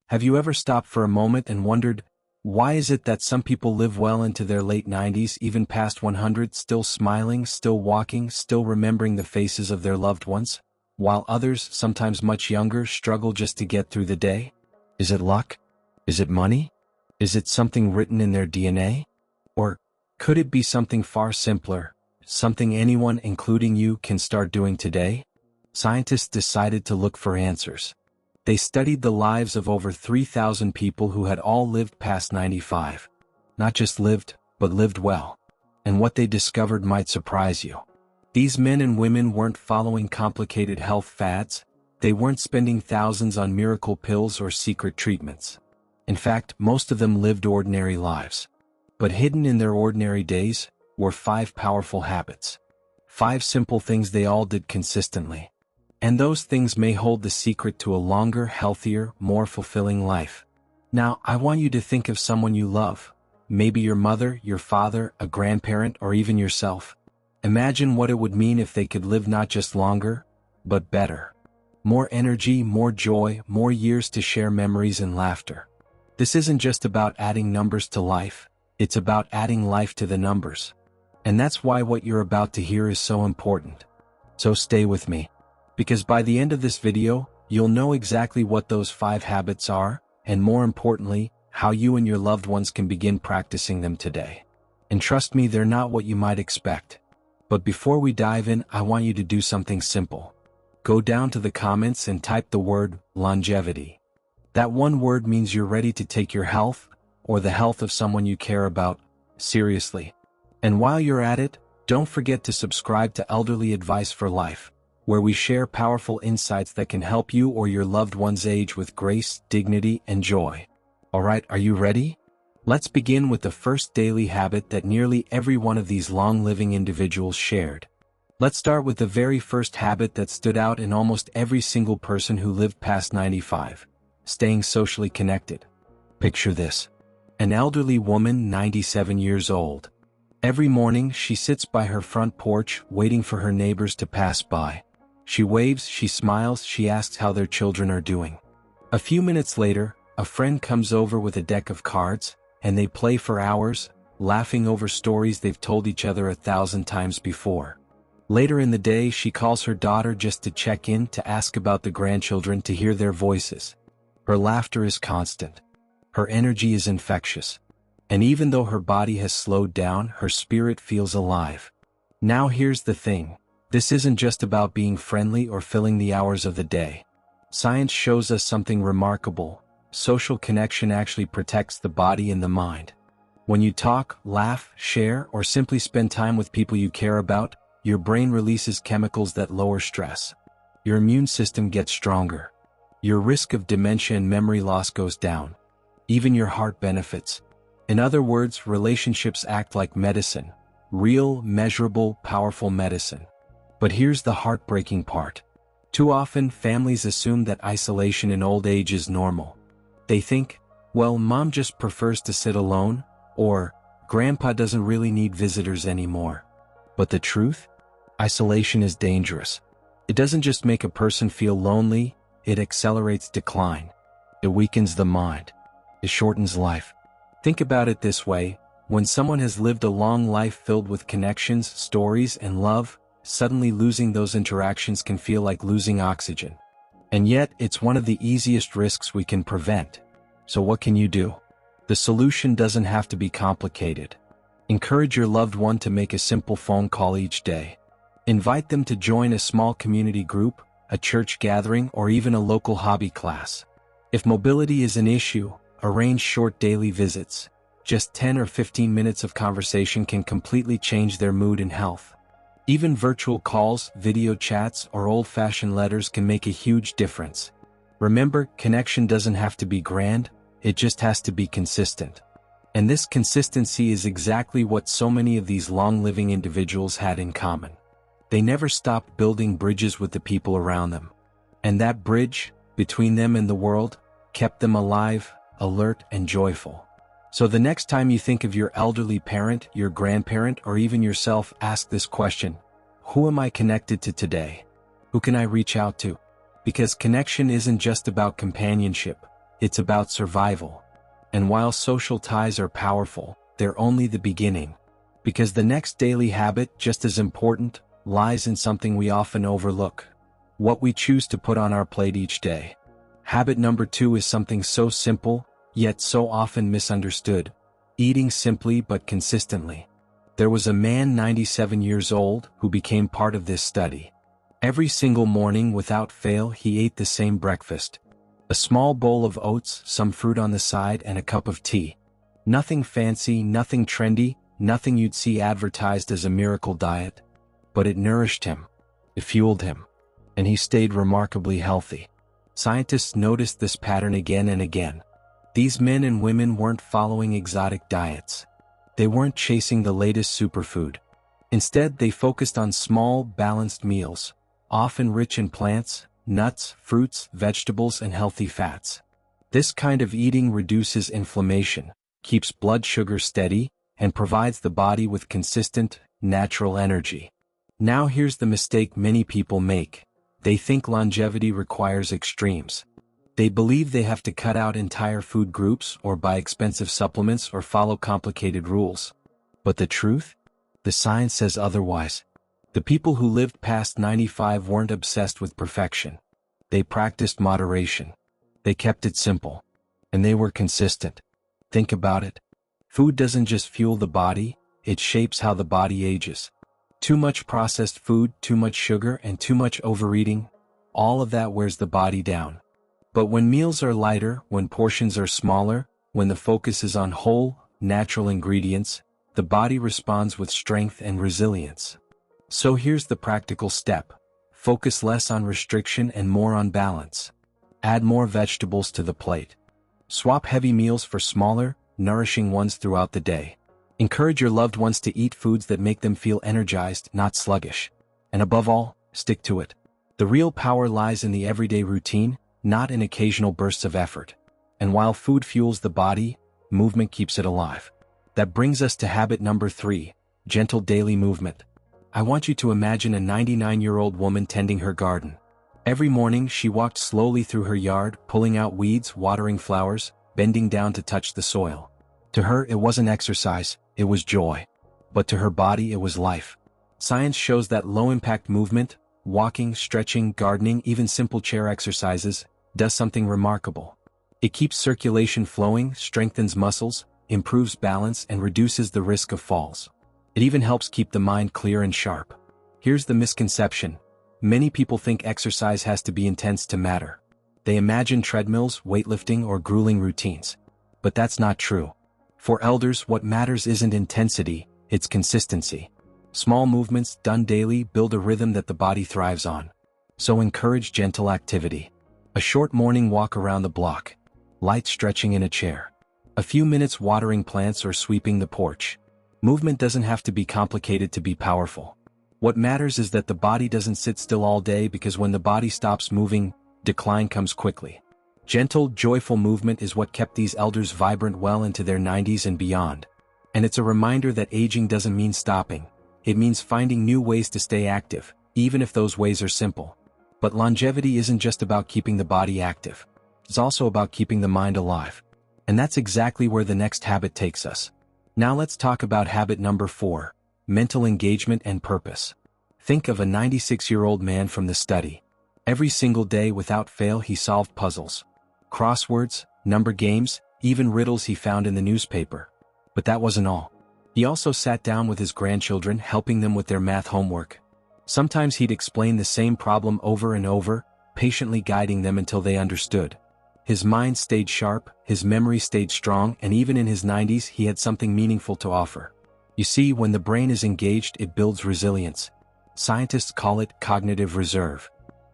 Have you ever stopped for a moment and wondered, why is it that some people live well into their late 90s, even past 100, still smiling, still walking, still remembering the faces of their loved ones, while others, sometimes much younger, struggle just to get through the day? Is it luck? Is it money? Is it something written in their DNA? Or could it be something far simpler, something anyone, including you, can start doing today? Scientists decided to look for answers. They studied the lives of over 3,000 people who had all lived past 95. Not just lived, but lived well. And what they discovered might surprise you. These men and women weren't following complicated health fads. They weren't spending thousands on miracle pills or secret treatments. In fact, most of them lived ordinary lives. But hidden in their ordinary days were 5 powerful habits. 5 simple things they all did consistently. And those things may hold the secret to a longer, healthier, more fulfilling life. Now, I want you to think of someone you love. Maybe your mother, your father, a grandparent, or even yourself. Imagine what it would mean if they could live not just longer, but better. More energy, more joy, more years to share memories and laughter. This isn't just about adding numbers to life, it's about adding life to the numbers. And that's why what you're about to hear is so important. So stay with me. Because by the end of this video, you'll know exactly what those 5 habits are, and more importantly, how you and your loved ones can begin practicing them today. And trust me, they're not what you might expect. But before we dive in, I want you to do something simple. Go down to the comments and type the word longevity. That one word means you're ready to take your health, or the health of someone you care about, seriously. And while you're at it, don't forget to subscribe to Elderly Advice for Life, where we share powerful insights that can help you or your loved ones age with grace, dignity, and joy. Alright, are you ready? Let's begin with the first daily habit that nearly every one of these long-living individuals shared. Let's start with the very first habit that stood out in almost every single person who lived past 95. Staying socially connected. Picture this. An elderly woman, 97 years old. Every morning, she sits by her front porch, waiting for her neighbors to pass by. She waves, she smiles, she asks how their children are doing. A few minutes later, a friend comes over with a deck of cards, and they play for hours, laughing over stories they've told each other 1,000 times before. Later in the day, she calls her daughter just to check in, to ask about the grandchildren, to hear their voices. Her laughter is constant. Her energy is infectious. And even though her body has slowed down, her spirit feels alive. Now here's the thing. This isn't just about being friendly or filling the hours of the day. Science shows us something remarkable. Social connection actually protects the body and the mind. When you talk, laugh, share, or simply spend time with people you care about, your brain releases chemicals that lower stress. Your immune system gets stronger. Your risk of dementia and memory loss goes down. Even your heart benefits. In other words, relationships act like medicine. Real, measurable, powerful medicine. But here's the heartbreaking part. Too often, families assume that isolation in old age is normal. They think, well, mom just prefers to sit alone, or grandpa doesn't really need visitors anymore. But the truth? Isolation is dangerous. It doesn't just make a person feel lonely, it accelerates decline. It weakens the mind. It shortens life. Think about it this way. When someone has lived a long life filled with connections, stories, and love, suddenly losing those interactions can feel like losing oxygen. And yet, it's one of the easiest risks we can prevent. So what can you do? The solution doesn't have to be complicated. Encourage your loved one to make a simple phone call each day. Invite them to join a small community group, a church gathering, or even a local hobby class. If mobility is an issue, arrange short daily visits. Just 10 or 15 minutes of conversation can completely change their mood and health. Even virtual calls, video chats, or old-fashioned letters can make a huge difference. Remember, connection doesn't have to be grand, it just has to be consistent. And this consistency is exactly what so many of these long-living individuals had in common. They never stopped building bridges with the people around them. And that bridge, between them and the world, kept them alive, alert, and joyful. So the next time you think of your elderly parent, your grandparent, or even yourself, ask this question. Who am I connected to today? Who can I reach out to? Because connection isn't just about companionship. it's about survival. And while social ties are powerful, they're only the beginning. Because the next daily habit, just as important, lies in something we often overlook: what we choose to put on our plate each day. Habit number 2 is something so simple, yet so often misunderstood: eating simply but consistently. There was a man 97 years old who became part of this study. Every single morning without fail he ate the same breakfast. A small bowl of oats, some fruit on the side, and a cup of tea. Nothing fancy, nothing trendy, nothing you'd see advertised as a miracle diet. But it nourished him. It fueled him. And he stayed remarkably healthy. Scientists noticed this pattern again and again. These men and women weren't following exotic diets. They weren't chasing the latest superfood. Instead, they focused on small, balanced meals, often rich in plants, nuts, fruits, vegetables, and healthy fats. This kind of eating reduces inflammation, keeps blood sugar steady, and provides the body with consistent, natural energy. Now here's the mistake many people make. They think longevity requires extremes. They believe they have to cut out entire food groups or buy expensive supplements or follow complicated rules. But the truth? The science says otherwise. The people who lived past 95 weren't obsessed with perfection. They practiced moderation. They kept it simple. And they were consistent. Think about it. Food doesn't just fuel the body, it shapes how the body ages. Too much processed food, too much sugar, and too much overeating, all of that wears the body down. But when meals are lighter, when portions are smaller, when the focus is on whole, natural ingredients, the body responds with strength and resilience. So here's the practical step. Focus less on restriction and more on balance. Add more vegetables to the plate. Swap heavy meals for smaller, nourishing ones throughout the day. Encourage your loved ones to eat foods that make them feel energized, not sluggish. And above all, stick to it. The real power lies in the everyday routine, not in occasional bursts of effort. And while food fuels the body, movement keeps it alive. That brings us to habit number 3, gentle daily movement. I want you to imagine a 99-year-old woman tending her garden. Every morning she walked slowly through her yard, pulling out weeds, watering flowers, bending down to touch the soil. To her it wasn't exercise, it was joy. But to her body it was life. Science shows that low-impact movement, walking, stretching, gardening, even simple chair exercises, does something remarkable. It keeps circulation flowing, strengthens muscles, improves balance, and reduces the risk of falls. It even helps keep the mind clear and sharp. Here's the misconception. Many people think exercise has to be intense to matter. They imagine treadmills, weightlifting, or grueling routines. But that's not true. For elders, what matters isn't intensity, it's consistency. Small movements done daily build a rhythm that the body thrives on. So encourage gentle activity. A short morning walk around the block. Light stretching in a chair. A few minutes watering plants or sweeping the porch. Movement doesn't have to be complicated to be powerful. What matters is that the body doesn't sit still all day, because when the body stops moving, decline comes quickly. Gentle, joyful movement is what kept these elders vibrant well into their 90s and beyond. And it's a reminder that aging doesn't mean stopping. It means finding new ways to stay active, even if those ways are simple. But longevity isn't just about keeping the body active. It's also about keeping the mind alive. And that's exactly where the next habit takes us. Now let's talk about habit number 4, mental engagement and purpose. Think of a 96-year-old man from the study. Every single day without fail he solved puzzles, crosswords, number games, even riddles he found in the newspaper. But that wasn't all. He also sat down with his grandchildren, helping them with their math homework. Sometimes he'd explain the same problem over and over, patiently guiding them until they understood. His mind stayed sharp, his memory stayed strong, and even in his 90s he had something meaningful to offer. You see, when the brain is engaged, it builds resilience. Scientists call it cognitive reserve.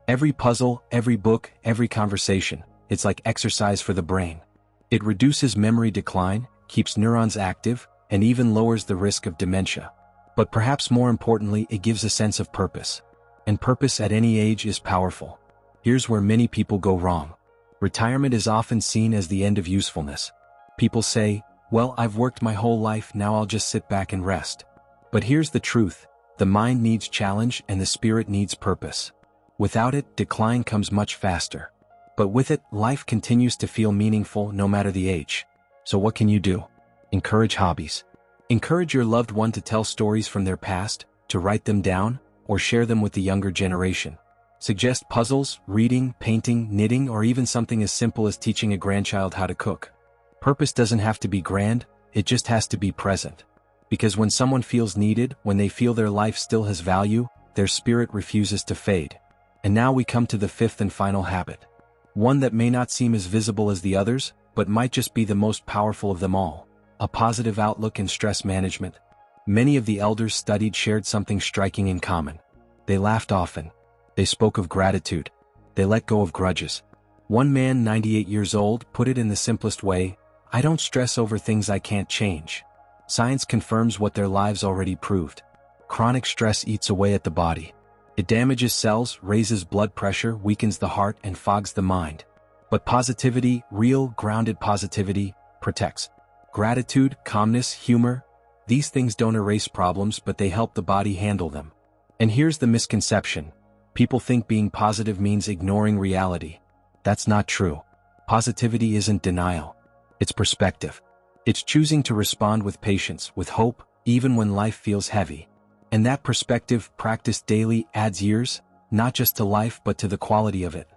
Every puzzle, every book, every conversation, it's like exercise for the brain. It reduces memory decline, keeps neurons active, and even lowers the risk of dementia. But perhaps more importantly, it gives a sense of purpose. And purpose at any age is powerful. Here's where many people go wrong. Retirement is often seen as the end of usefulness. People say, well, I've worked my whole life, now I'll just sit back and rest. But here's the truth. The mind needs challenge and the spirit needs purpose. Without it, decline comes much faster. But with it, life continues to feel meaningful no matter the age. So what can you do? Encourage hobbies. Encourage your loved one to tell stories from their past, to write them down, or share them with the younger generation. Suggest puzzles, reading, painting, knitting, or even something as simple as teaching a grandchild how to cook. Purpose doesn't have to be grand, it just has to be present. Because when someone feels needed, when they feel their life still has value, their spirit refuses to fade. And now we come to the fifth and final habit. One that may not seem as visible as the others, but might just be the most powerful of them all. A positive outlook in stress management. Many of the elders studied shared something striking in common. They laughed often. They spoke of gratitude. They let go of grudges. One man, 98 years old, put it in the simplest way: "I don't stress over things I can't change." Science confirms what their lives already proved. Chronic stress eats away at the body. It damages cells, raises blood pressure, weakens the heart, and fogs the mind. But positivity, real, grounded positivity, protects. Gratitude, calmness, humor, these things don't erase problems, but they help the body handle them. And here's the misconception. People think being positive means ignoring reality. That's not true. Positivity isn't denial. It's perspective. It's choosing to respond with patience, with hope, even when life feels heavy. And that perspective, practiced daily, adds years, not just to life but to the quality of it.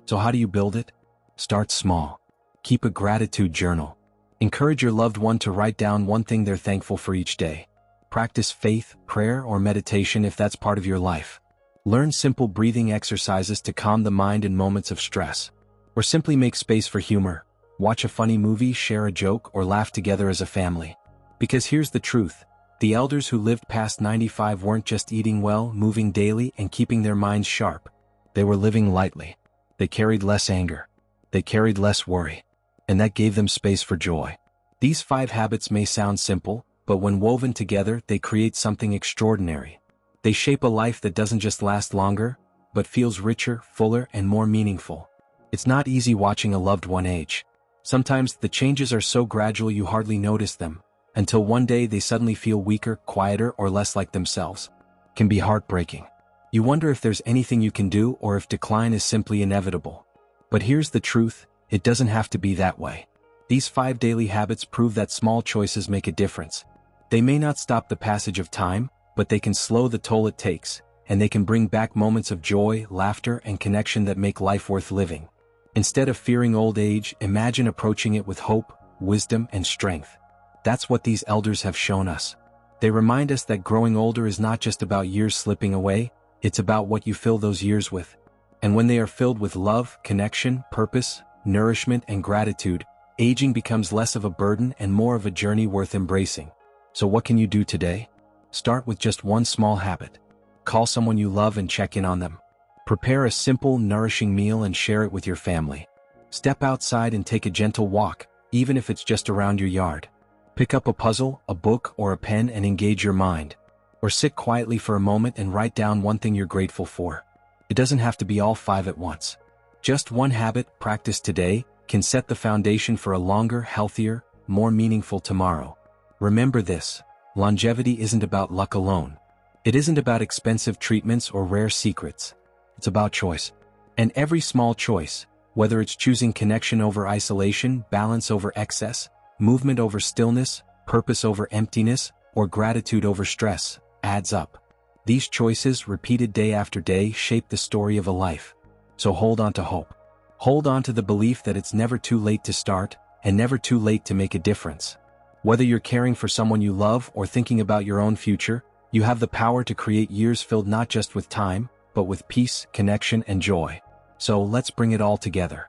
So how do you build it? Start small. Keep a gratitude journal. Encourage your loved one to write down one thing they're thankful for each day. Practice faith, prayer, or meditation if that's part of your life. Learn simple breathing exercises to calm the mind in moments of stress. Or simply make space for humor. Watch a funny movie, share a joke, or laugh together as a family. Because here's the truth. The elders who lived past 95 weren't just eating well, moving daily, and keeping their minds sharp. They were living lightly. They carried less anger. They carried less worry. And that gave them space for joy. These 5 habits may sound simple, but when woven together, they create something extraordinary. They shape a life that doesn't just last longer, but feels richer, fuller, and more meaningful. It's not easy watching a loved one age. Sometimes the changes are so gradual you hardly notice them, until one day they suddenly feel weaker, quieter, or less like themselves. It can be heartbreaking. You wonder if there's anything you can do or if decline is simply inevitable. But here's the truth, it doesn't have to be that way. These 5 daily habits prove that small choices make a difference. They may not stop the passage of time, but they can slow the toll it takes, and they can bring back moments of joy, laughter, and connection that make life worth living. Instead of fearing old age, imagine approaching it with hope, wisdom, and strength. That's what these elders have shown us. They remind us that growing older is not just about years slipping away, it's about what you fill those years with. And when they are filled with love, connection, purpose, nourishment, and gratitude, aging becomes less of a burden and more of a journey worth embracing. So what can you do today? Start with just one small habit. Call someone you love and check in on them. Prepare a simple, nourishing meal and share it with your family. Step outside and take a gentle walk, even if it's just around your yard. Pick up a puzzle, a book, or a pen and engage your mind. Or sit quietly for a moment and write down one thing you're grateful for. It doesn't have to be all 5 at once. Just one habit, practiced today, can set the foundation for a longer, healthier, more meaningful tomorrow. Remember this, longevity isn't about luck alone. It isn't about expensive treatments or rare secrets. It's about choice. And every small choice, whether it's choosing connection over isolation, balance over excess, movement over stillness, purpose over emptiness, or gratitude over stress, adds up. These choices, repeated day after day, shape the story of a life. So hold on to hope. Hold on to the belief that it's never too late to start, and never too late to make a difference. Whether you're caring for someone you love or thinking about your own future, you have the power to create years filled not just with time, but with peace, connection, and joy. So let's bring it all together.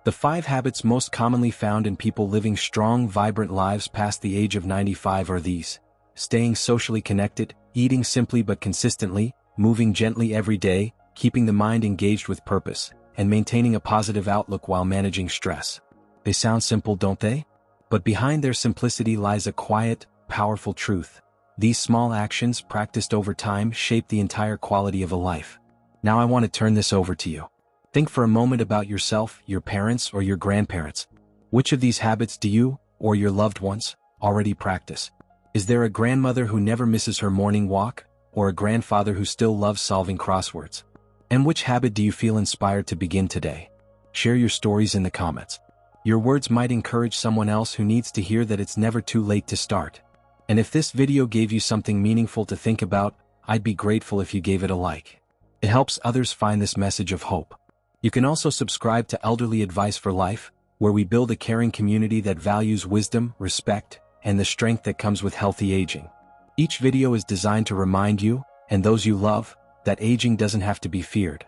The 5 habits most commonly found in people living strong, vibrant lives past the age of 95 are these: staying socially connected, eating simply but consistently, moving gently every day, keeping the mind engaged with purpose, and maintaining a positive outlook while managing stress. They sound simple, don't they? But behind their simplicity lies a quiet, powerful truth. These small actions, practiced over time, shape the entire quality of a life. Now I want to turn this over to you. Think for a moment about yourself, your parents, or your grandparents. Which of these habits do you, or your loved ones, already practice? Is there a grandmother who never misses her morning walk, or a grandfather who still loves solving crosswords? And which habit do you feel inspired to begin today? Share your stories in the comments. Your words might encourage someone else who needs to hear that it's never too late to start. And if this video gave you something meaningful to think about, I'd be grateful if you gave it a like. It helps others find this message of hope. You can also subscribe to Elderly Advice for Life, where we build a caring community that values wisdom, respect, and the strength that comes with healthy aging. Each video is designed to remind you, and those you love, that aging doesn't have to be feared.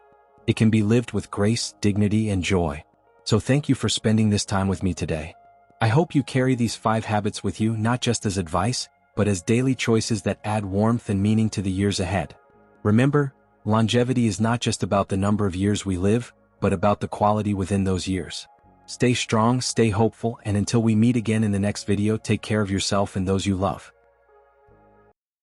It can be lived with grace, dignity, and joy. So thank you for spending this time with me today. I hope you carry these 5 habits with you not just as advice, but as daily choices that add warmth and meaning to the years ahead. Remember, longevity is not just about the number of years we live, but about the quality within those years. Stay strong, stay hopeful, and until we meet again in the next video, take care of yourself and those you love.